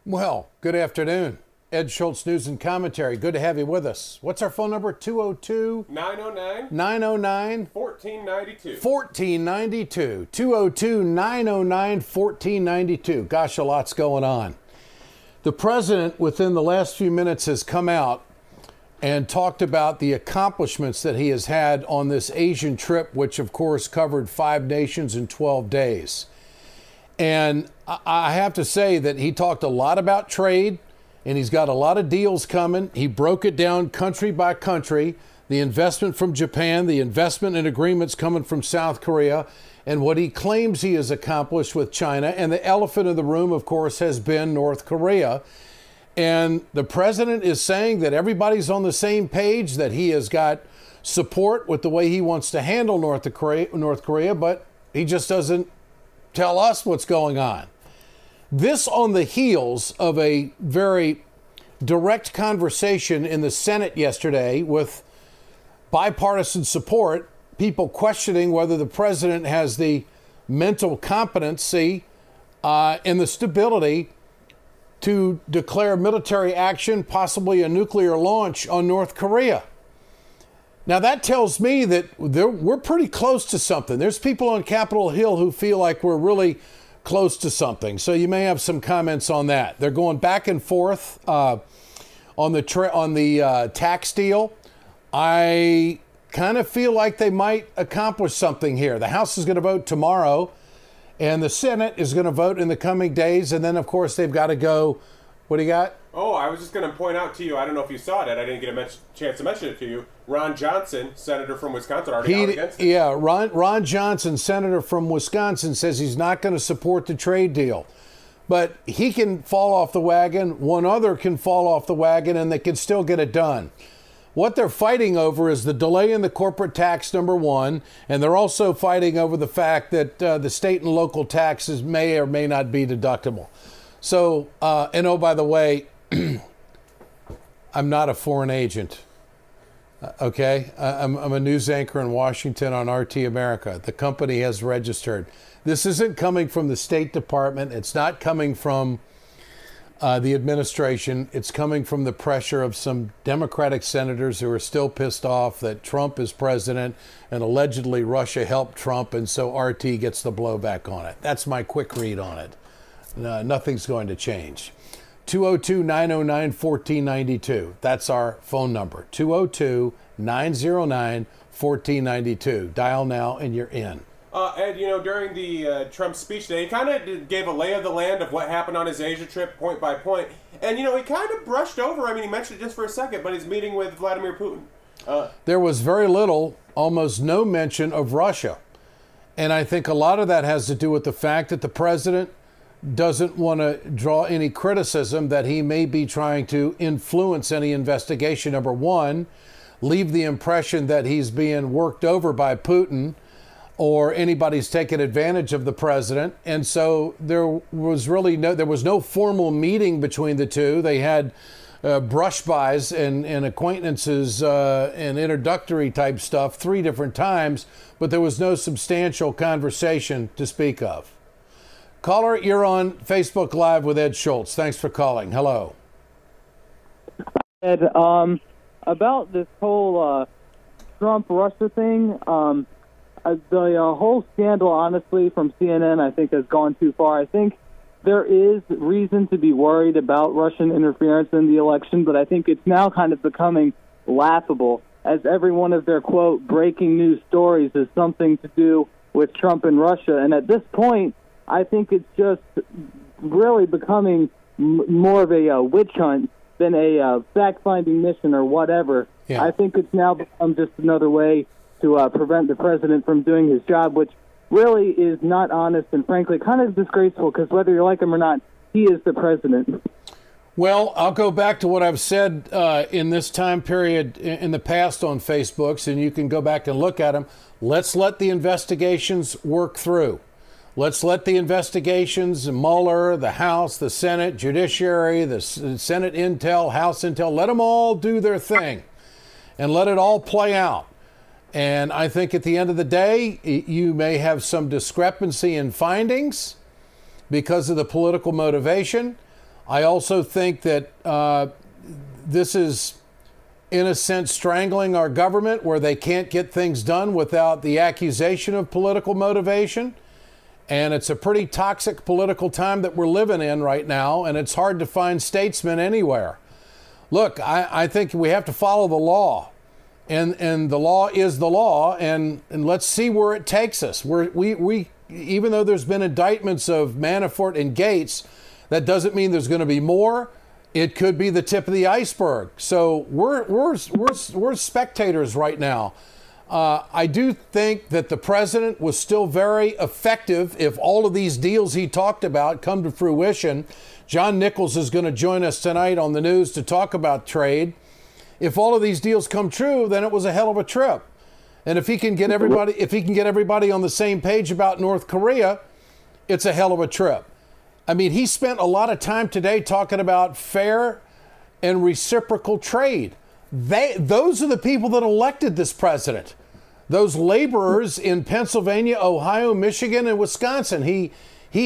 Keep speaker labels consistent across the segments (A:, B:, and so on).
A: Well, good afternoon. Ed Schultz, News and Commentary. Good to have you with us. What's our phone number? 202
B: 909
A: 909
B: 1492.
A: 1492. 202 909 1492. Gosh, a lot's going on. The president, within the last few minutes, has come out and talked about the accomplishments that he has had on this Asian trip, which, of course, covered 5 nations in 12 days. And I have to say that he talked a lot about trade, and he's got a lot of deals coming. He broke it down country by country, the investment from Japan, the investment and agreements coming from South Korea, and what he claims he has accomplished with China. And the elephant in the room, of course, has been North Korea. And the president is saying that everybody's on the same page, that he has got support with the way he wants to handle North Korea, but he just doesn't tell us what's going on. This on the heels of a very direct conversation in the Senate yesterday with bipartisan support, people questioning whether the president has the mental competency and the stability to declare military action, possibly a nuclear launch on North Korea. Now, that tells me that we're pretty close to something. There's people on Capitol Hill who feel like we're really close to something. So you may have some comments on that. They're going back and forth on the tax deal. I kind of feel like they might accomplish something here. The House is going to vote tomorrow, and the Senate is going to vote in the coming days. And then, of course, they've got to go. What do you got?
B: Oh, I was just going to point out to you, I don't know if you saw it, I didn't get a chance to mention it to you. Ron Johnson, senator from Wisconsin, already out against it.
A: Yeah, Ron Johnson, senator from Wisconsin, says he's not going to support the trade deal. But he can fall off the wagon, one other can fall off the wagon, and they can still get it done. What they're fighting over is the delay in the corporate tax, number one, and they're also fighting over the fact that the state and local taxes may or may not be deductible. So, and oh, by the way, I'm not a foreign agent, okay? I'm a news anchor in Washington on RT America. The company has registered. This isn't coming from the State Department. It's not coming from the administration. It's coming from the pressure of some Democratic senators who are still pissed off that Trump is president and allegedly Russia helped Trump, and so RT gets the blowback on it. That's my quick read on it. Nothing's going to change. 202 909 1492. That's our phone number. 202 909 1492. Dial now and you're in.
B: Ed, you know, during the Trump speech today, he kind of gave a lay of the land of what happened on his Asia trip, point by point. And, you know, he kind of brushed over, I mean, he mentioned it just for a second, but his meeting with Vladimir Putin.
A: There was very little, almost no mention of Russia. And I think a lot of that has to do with the fact that the president doesn't want to draw any criticism that he may be trying to influence any investigation, number one, leave the impression that he's being worked over by Putin or anybody's taken advantage of the president. And so there was no formal meeting between the two. They had brush-bys and acquaintances and introductory type stuff 3 different times, but there was no substantial conversation to speak of. Caller, you're on Facebook Live with Ed Schultz. Thanks for calling. Hello.
C: Ed, about this whole Trump-Russia thing, the whole scandal, honestly, from CNN, I think, has gone too far. I think there is reason to be worried about Russian interference in the election, but I think it's now kind of becoming laughable, as every one of their, quote, breaking news stories is something to do with Trump and Russia. And at this point, I think it's just really becoming more of a witch hunt than a fact-finding mission or whatever. Yeah. I think it's now become just another way to prevent the president from doing his job, which really is not honest and, frankly, kind of disgraceful, because whether you like him or not, he is the president.
A: Well, I'll go back to what I've said in this time period in the past on Facebook, and you can go back and look at them. Let's let the investigations work through. Let's let the investigations, Mueller, the House, the Senate, Judiciary, the Senate Intel, House Intel, let them all do their thing and let it all play out. And I think at the end of the day, you may have some discrepancy in findings because of the political motivation. I also think that this is, in a sense, strangling our government, where they can't get things done without the accusation of political motivation. And it's a pretty toxic political time that we're living in right now, and it's hard to find statesmen anywhere. Look, I think we have to follow the law, and the law is the law, and let's see where it takes us. We even though there's been indictments of Manafort and Gates, that doesn't mean there's going to be more. It could be the tip of the iceberg. So we're spectators right now. I do think that the president was still very effective if all of these deals he talked about come to fruition. John Nichols is going to join us tonight on the news to talk about trade. If all of these deals come true, then it was a hell of a trip. And if he can get everybody on the same page about North Korea, it's a hell of a trip. I mean, he spent a lot of time today talking about fair and reciprocal trade. Those are the people that elected this president. Those laborers in Pennsylvania, Ohio, Michigan, and Wisconsin. He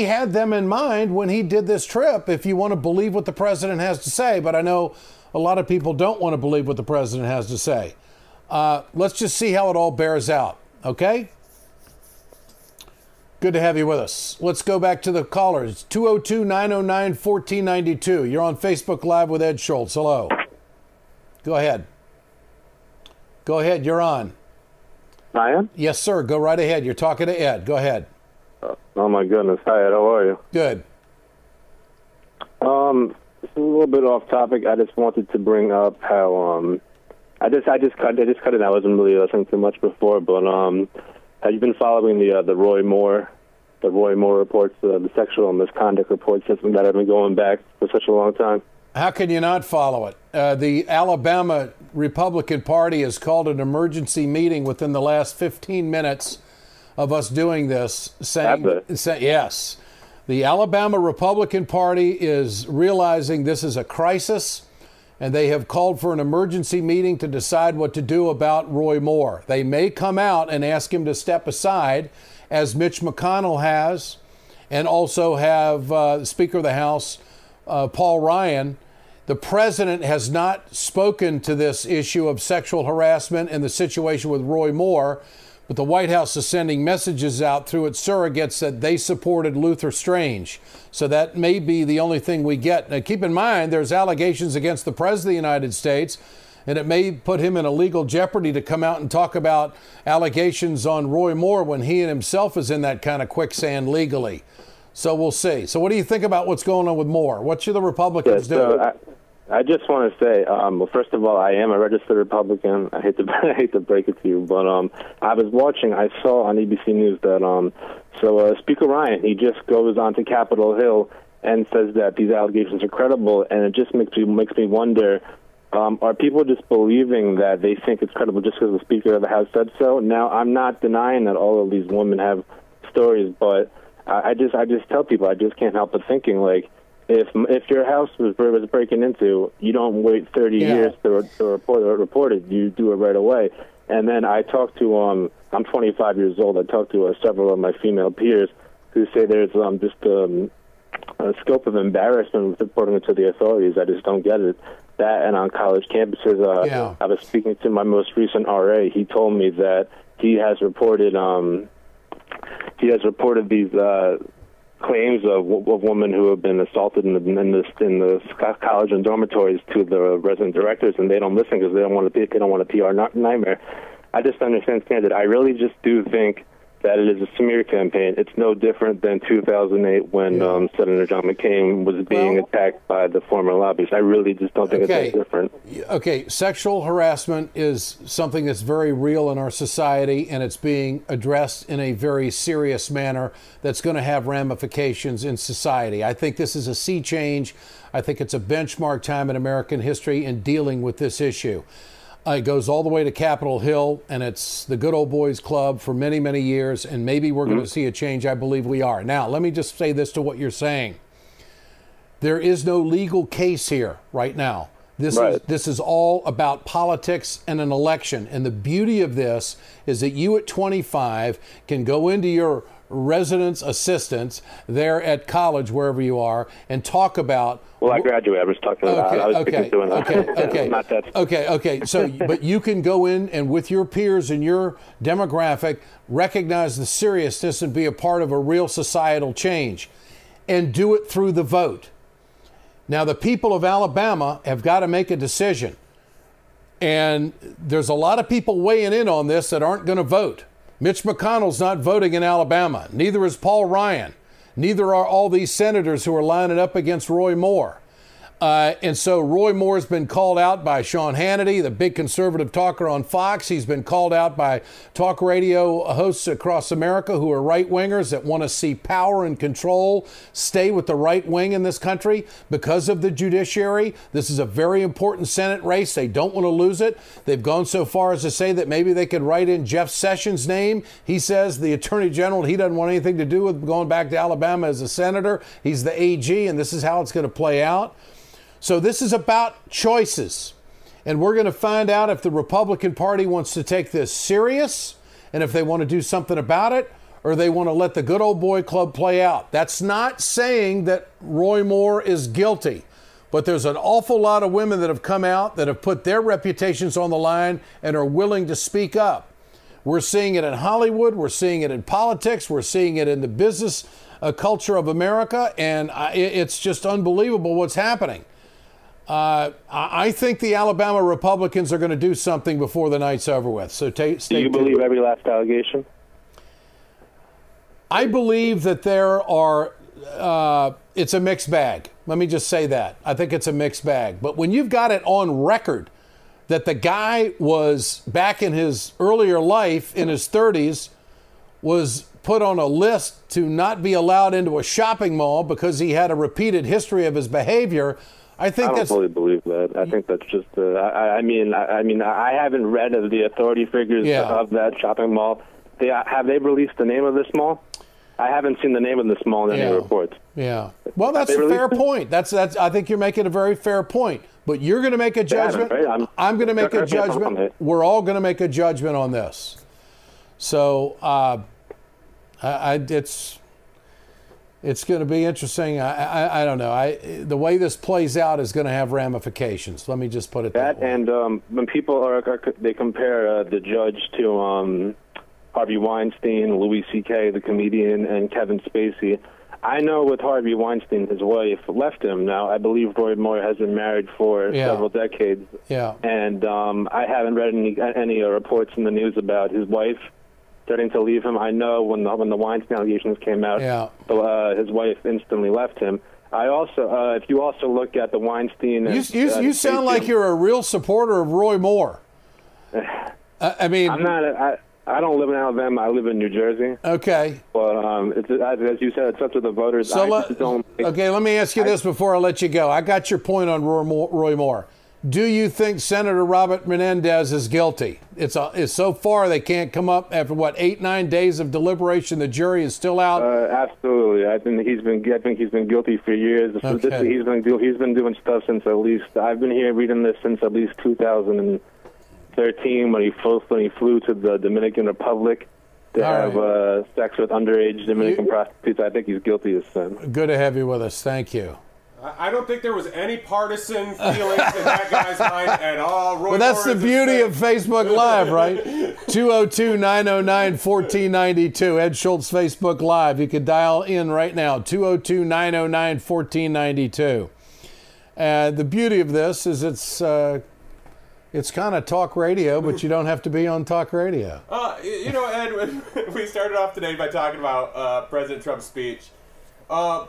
A: had them in mind when he did this trip, if you want to believe what the president has to say. But I know a lot of people don't want to believe what the president has to say. Let's just see how it all bears out, okay? Good to have you with us. Let's go back to the callers. 202-909-1492. You're on Facebook Live with Ed Schultz. Hello. Go ahead. Go ahead. You're on.
D: I am?
A: Yes, sir. Go right ahead. You're talking to Ed. Go ahead.
D: Oh, my goodness. Hi, Ed. How are you?
A: Good.
D: This is a little bit off topic. I just wanted to bring up how I just cut it. I wasn't really listening too much before, but have you been following the Roy Moore reports, the sexual misconduct reports that have been going back for such a long time?
A: How can you not follow it? The Alabama Republican Party has called an emergency meeting within the last 15 minutes of us doing this, saying yes. The Alabama Republican Party is realizing this is a crisis, and they have called for an emergency meeting to decide what to do about Roy Moore. They may come out and ask him to step aside, as Mitch McConnell has, and also have Speaker of the House, Paul Ryan. The president has not spoken to this issue of sexual harassment and the situation with Roy Moore, but the White House is sending messages out through its surrogates that they supported Luther Strange. So that may be the only thing we get. Now, keep in mind, there's allegations against the President of the United States, and it may put him in a legal jeopardy to come out and talk about allegations on Roy Moore when he and himself is in that kind of quicksand legally. So we'll see. So what do you think about what's going on with Moore? What should the Republicans do?
D: I just want to say, well, first of all, I am a registered Republican. I hate to break it to you, but I saw on ABC News that Speaker Ryan, he just goes onto Capitol Hill and says that these allegations are credible, and it just makes me wonder, are people just believing that they think it's credible just because the Speaker of the House said so? Now, I'm not denying that all of these women have stories, but I just tell people, I just can't help but thinking, like, if your house was breaking into, you don't wait 30 years to report it. You do it right away. And then I talked to I'm 25 years old. I talked to several of my female peers who say there's just a scope of embarrassment with reporting it to the authorities. I just don't get it. That and on college campuses, I was speaking to my most recent RA. He told me that he has reported these claims of women who have been assaulted in the college and dormitories to the resident directors, and they don't listen because they don't want a PR nightmare. I just understand that. I really just do think that it is a smear campaign. It's no different than 2008 when Senator John McCain was being attacked by the former lobbyists. I really just don't think it's that different. Okay,
A: sexual harassment is something that's very real in our society, and it's being addressed in a very serious manner that's going to have ramifications in society. I think this is a sea change. I think it's a benchmark time in American history in dealing with this issue. It goes all the way to Capitol Hill, and it's the good old boys club for many, many years, and maybe we're going to see a change. I believe we are. Now, let me just say this to what you're saying. There is no legal case here right now. This is all about politics and an election. And the beauty of this is that you at 25 can go into your residence assistants there at college, wherever you are, and talk about.
D: Well, I graduated. I was talking about. I was doing that.
A: Okay.
D: Not that.
A: Okay. So, but you can go in and with your peers and your demographic, recognize the seriousness and be a part of a real societal change, and do it through the vote. Now, the people of Alabama have got to make a decision. And there's a lot of people weighing in on this that aren't going to vote. Mitch McConnell's not voting in Alabama. Neither is Paul Ryan. Neither are all these senators who are lining up against Roy Moore. And so Roy Moore has been called out by Sean Hannity, the big conservative talker on Fox. He's been called out by talk radio hosts across America who are right-wingers that want to see power and control stay with the right wing in this country because of the judiciary. This is a very important Senate race. They don't want to lose it. They've gone so far as to say that maybe they could write in Jeff Sessions' name. He says the Attorney General, he doesn't want anything to do with going back to Alabama as a senator. He's the AG, and this is how it's going to play out. So this is about choices, and we're going to find out if the Republican Party wants to take this serious and if they want to do something about it or they want to let the good old boy club play out. That's not saying that Roy Moore is guilty, but there's an awful lot of women that have come out that have put their reputations on the line and are willing to speak up. We're seeing it in Hollywood. We're seeing it in politics. We're seeing it in the business culture of America, and it's just unbelievable what's happening. I think the Alabama Republicans are going to do something before the night's over with. So stay tuned.
D: Do you believe every last allegation?
A: I believe that there are, it's a mixed bag. Let me just say that. I think it's a mixed bag. But when you've got it on record that the guy was back in his earlier life, in his 30s, was put on a list to not be allowed into a shopping mall because he had a repeated history of his behavior, I don't
D: fully believe that. I think that's just. I mean, I haven't read of the authority figures of that shopping mall. Have they released the name of this mall? I haven't seen the name of this mall in any reports.
A: Yeah. Well, that's a fair point. That's. I think you're making a very fair point. But you're going to make a judgment.
D: Right?
A: I'm going to make a judgment. We're all going to make a judgment on this. So, it's going to be interesting. I don't know. The way this plays out is going to have ramifications. Let me just put it that way.
D: And when people they compare the judge to Harvey Weinstein, Louis C.K., the comedian, and Kevin Spacey. I know with Harvey Weinstein, his wife left him. Now, I believe Roy Moore has been married for several decades.
A: Yeah.
D: And I haven't read any reports in the news about his wife starting to leave him. I know when the Weinstein allegations came out, his wife instantly left him. I also, if you also look at the Weinstein,
A: you sound like you're a real supporter of Roy Moore. I mean,
D: I'm not. I don't live in Alabama. I live in New Jersey.
A: Okay.
D: But it's, as you said, it's up to the voters.
A: So okay, let me ask you this before I let you go. I got your point on Roy Moore. Do you think Senator Robert Menendez is guilty? It's so far they can't come up after 8-9 days of deliberation. The jury is still out.
D: Absolutely, I think he's been guilty for years.
A: Okay.
D: He's been doing stuff since at least I've been here reading this since at least 2013 when he flew to the Dominican Republic to have sex with underage Dominican prostitutes. I think he's guilty as sin.
A: Good to have you with us. Thank you.
B: I don't think there was any partisan feelings in that guy's mind at all.
A: Well, that's the beauty of Facebook Live, right? 202-909-1492. Ed Schultz Facebook Live. You could dial in right now. 202-909-1492. The beauty of this is it's kind of talk radio, but you don't have to be on talk radio.
B: Ed, we started off today by talking about President Trump's speech. I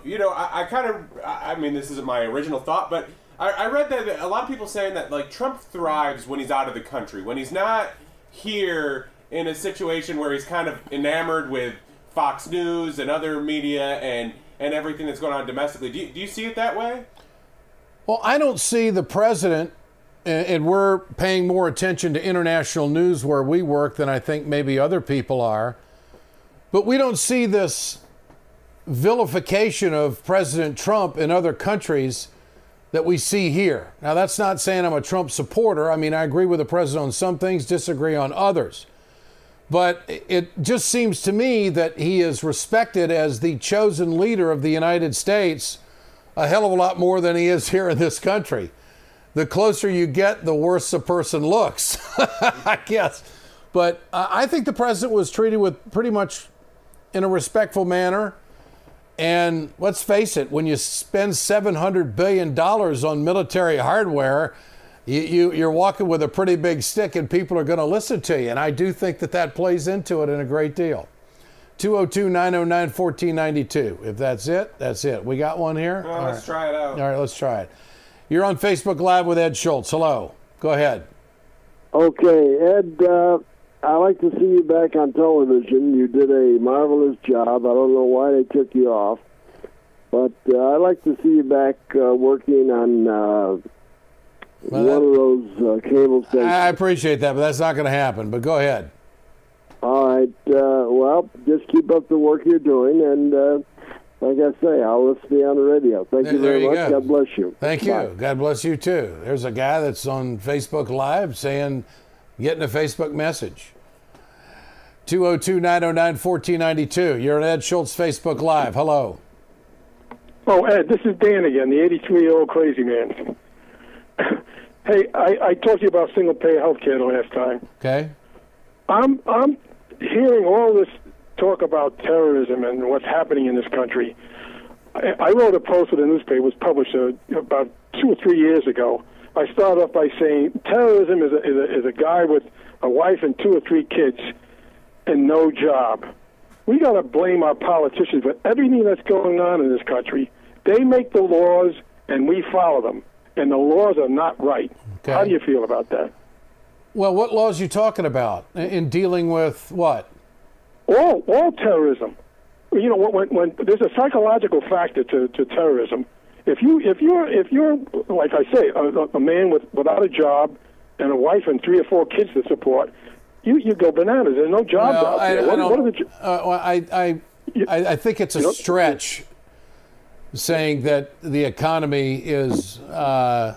B: mean, this isn't my original thought, but I read that a lot of people saying that, like, Trump thrives when he's out of the country, when he's not here in a situation where he's kind of enamored with Fox News and other media and everything that's going on domestically. Do you see it that way?
A: Well, I don't see the president, and we're paying more attention to international news where we work than I think maybe other people are, but we don't see this vilification of President Trump in other countries that we see here. Now, that's not saying I'm a Trump supporter. I mean, I agree with the president on some things, disagree on others. But it just seems to me that he is respected as the chosen leader of the United States a hell of a lot more than he is here in this country. The closer you get, the worse a person looks, I guess. But I think the president was treated with pretty much in a respectful manner. And let's face it, when you spend $700 billion on military hardware, you're walking with a pretty big stick and people are going to listen to you. And I do think that that plays into it in a great deal. 202-909-1492. If that's it, that's it. We got one here?
B: Well, let's try it out.
A: All right, let's try it. You're on Facebook Live with Ed Schultz. Hello. Go ahead.
E: Okay, Ed, I like to see you back on television. You did a marvelous job. I don't know why they took you off. But I like to see you back working on one of those cable stations.
A: I appreciate that, but that's not going to happen. But go ahead.
E: All right. Well, just keep up the work you're doing. And like I say, I'll listen to you on the radio. Thank you very much.
A: Go.
E: God bless you.
A: Thank you. God bless you, too. There's a guy that's on Facebook Live saying, getting a Facebook message. 202-909-1492. You're on Ed Schultz Facebook Live. Hello.
F: Oh, Ed, this is Dan again, the 83-year-old crazy man. Hey, I talked to you about single-payer health care the last time.
A: Okay.
F: I'm hearing all this talk about terrorism and what's happening in this country. I wrote a post for the newspaper. It was published about 2 or 3 years ago. I started off by saying terrorism is a guy with a wife and 2 or 3 kids and no job. We got to blame our politicians for everything that's going on in this country. They make the laws and we follow them, and the laws are not right. Okay. How do you feel about that?
A: Well, what laws are you talking about in dealing with what? All
F: terrorism. You know, when there's a psychological factor to terrorism. If you're like I say, a man without a job and a wife and 3 or 4 kids to support, you go bananas. There's no jobs out there.
A: I think it's a stretch saying that the economy is a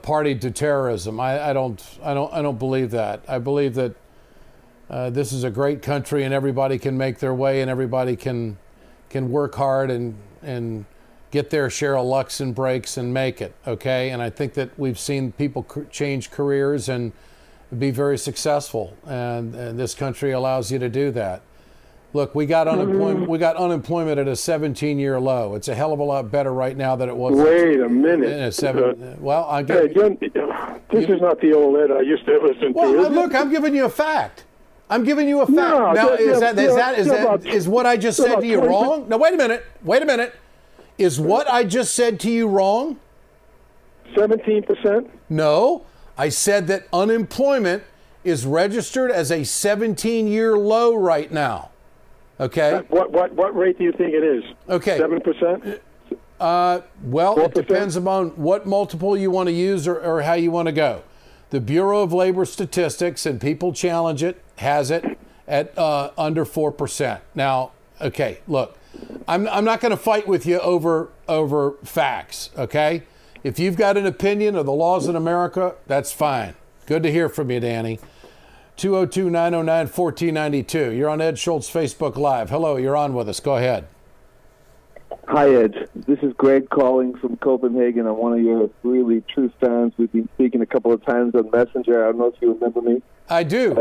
A: party to terrorism. I don't believe that. I believe that this is a great country and everybody can make their way and everybody can work hard and get their share of lucks and breaks and make it. Okay, and I think that we've seen people change careers and be very successful, and this country allows you to do that. Look, we got unemployment. We got unemployment at a 17-year low. It's a hell of a lot better right now than it was.
F: Wait a minute.
A: Well, I
F: get. This is not the old Ed I used to listen to.
A: Well, look, I'm giving you a fact. I'm giving you a fact.
F: No,
A: now, is what I just said to you wrong? No, wait a minute. Wait a minute. Is what I just said to you wrong?
F: 17%?
A: No, I said that unemployment is registered as a 17-year low right now. Okay.
F: What rate do you think it is?
A: Okay.
F: 7%?
A: Well, 4%? It depends upon what multiple you want to use or how you want to go. The Bureau of Labor Statistics, and people challenge it, has it at under 4%. Now, okay, look, I'm not going to fight with you over facts, okay? If you've got an opinion of the laws in America, that's fine. Good to hear from you, Danny. 202-909-1492. You're on Ed Schultz Facebook Live. Hello, you're on with us. Go ahead.
E: Hi, Ed. This is Greg calling from Copenhagen. I'm one of your really true fans. We've been speaking a couple of times on Messenger. I don't know if you remember me.
A: I do.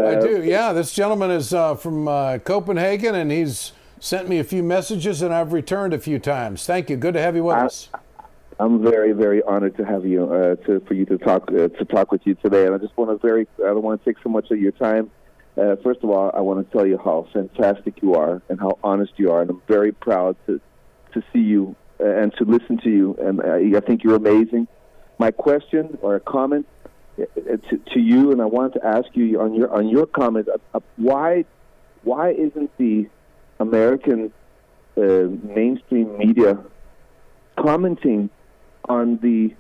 A: Yeah, this gentleman is from Copenhagen, and he's sent me a few messages, and I've returned a few times. Thank you. Good to have you with us.
E: I'm very, very honored to have you for you to talk with you today. And I just want to I don't want to take so much of your time. First of all, I want to tell you how fantastic you are and how honest you are, and I'm very proud to see you and to listen to you. And I think you're amazing. My question or a comment to you, and I wanted to ask you on your comment: why isn't the American mainstream media commenting on the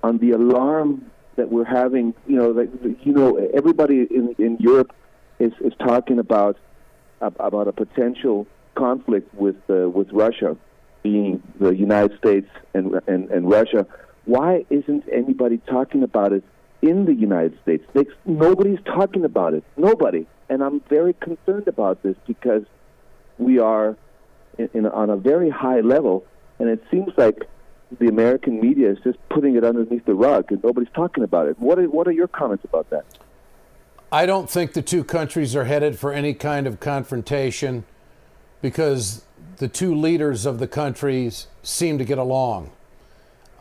E: alarm that we're having? Everybody in Europe is talking about a potential conflict with Russia, being the United States and Russia. Why isn't anybody talking about it in the United States? Nobody's talking about it. Nobody. And I'm very concerned about this because we are on a very high level, and it seems like the American media is just putting it underneath the rug, and nobody's talking about it. What are your comments about that?
A: I don't think the two countries are headed for any kind of confrontation because the two leaders of the countries seem to get along.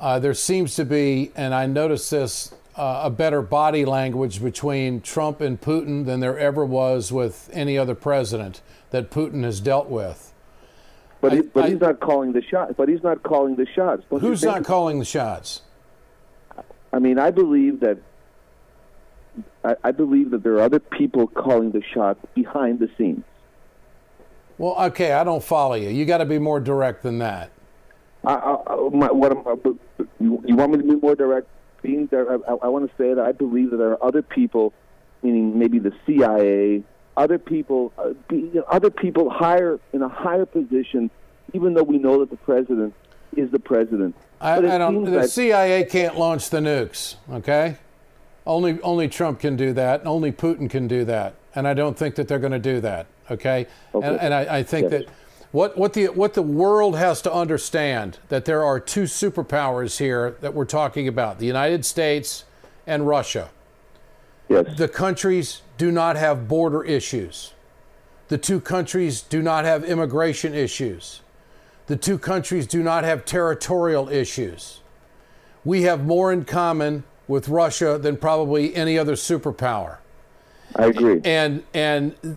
A: There seems to be, and I noticed this, a better body language between Trump and Putin than there ever was with any other president that Putin has dealt with.
E: But he's not calling the shots. But he's not calling the shots.
A: Who's not calling the shots?
E: I mean, I believe that there are other people calling the shots behind the scenes.
A: Well, okay, I don't follow you. You got to be more direct than that.
E: You want me to be more direct? I want to say that I believe that there are other people, meaning maybe the CIA, other people higher in a higher position, even though we know that the president is the president.
A: The CIA can't launch the nukes. Okay, only Trump can do that, and only Putin can do that, and I don't think that they're going to do that. Okay, and I think that what the world has to understand that there are two superpowers here that we're talking about: the United States and Russia.
E: Yes.
A: The countries do not have border issues. The two countries do not have immigration issues. The two countries do not have territorial issues. We have more in common with Russia than probably any other superpower.
E: I agree.
A: And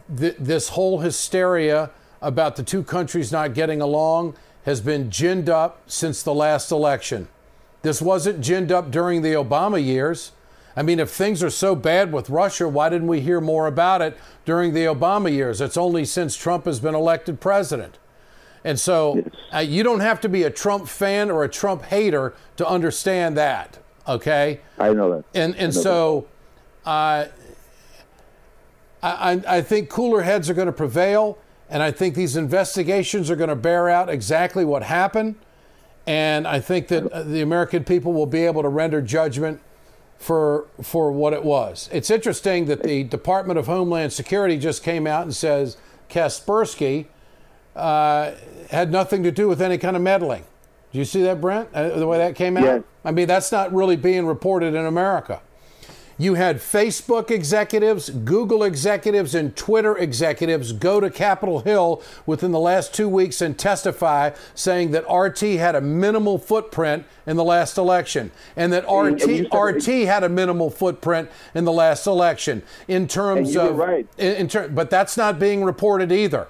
A: this whole hysteria about the two countries not getting along has been ginned up since the last election. This wasn't ginned up during the Obama years. I mean, if things are so bad with Russia, why didn't we hear more about it during the Obama years? It's only since Trump has been elected president. And so you don't have to be a Trump fan or a Trump hater to understand that, okay?
E: I know that.
A: And so I think cooler heads are going to prevail, and I think these investigations are going to bear out exactly what happened. And I think that the American people will be able to render judgment for what it was. It's interesting that the Department of Homeland Security just came out and says Kaspersky had nothing to do with any kind of meddling. Do you see that, Brent? The way that came out?
E: Yes.
A: I mean, that's not really being reported in America. You had Facebook executives, Google executives, and Twitter executives go to Capitol Hill within the last 2 weeks and testify saying that RT had a minimal footprint in the last election, and that RT had a minimal footprint in the last election in terms of
E: right.
A: But that's not being reported either.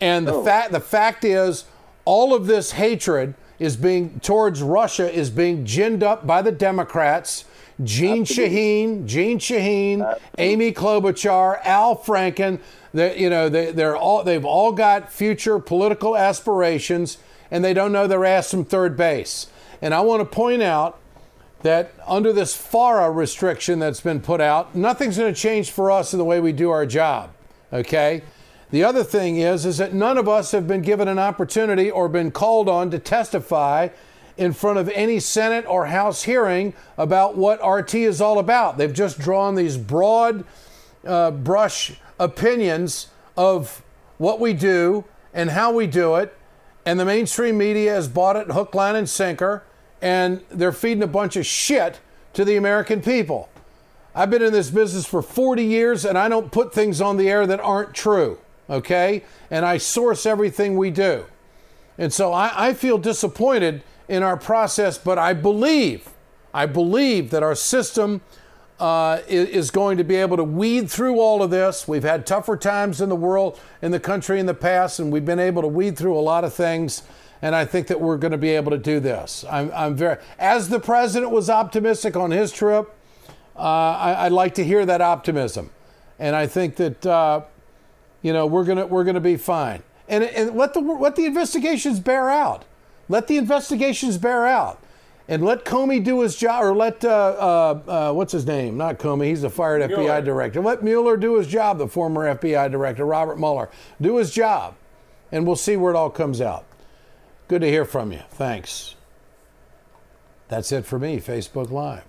A: And the fact is, all of this hatred is towards Russia is being ginned up by the Democrats. Gene Shaheen, Amy Klobuchar, Al Franken. They've all got future political aspirations, and they don't know their ass from third base. And I want to point out that under this FARA restriction that's been put out, nothing's going to change for us in the way we do our job. Okay. The other thing is that none of us have been given an opportunity or been called on to testify in front of any Senate or House hearing about what RT is all about. They've just drawn these broad brush opinions of what we do and how we do it, and the mainstream media has bought it hook, line, and sinker, and they're feeding a bunch of shit to the American people. I've been in this business for 40 years, and I don't put things on the air that aren't true, okay? And I source everything we do. And so I feel disappointed in our process, but I believe that our system is going to be able to weed through all of this. We've had tougher times in the world, in the country in the past, and we've been able to weed through a lot of things. And I think that we're going to be able to do this. I'm very, as the president was optimistic on his trip, I'd like to hear that optimism, and I think that we're gonna be fine. And let the investigations bear out. Let the investigations bear out, and let Comey do his job, or let what's his name? Not Comey. He's a fired FBI director. Let Mueller do his job. The former FBI director, Robert Mueller, do his job, and we'll see where it all comes out. Good to hear from you. Thanks. That's it for me. Facebook Live.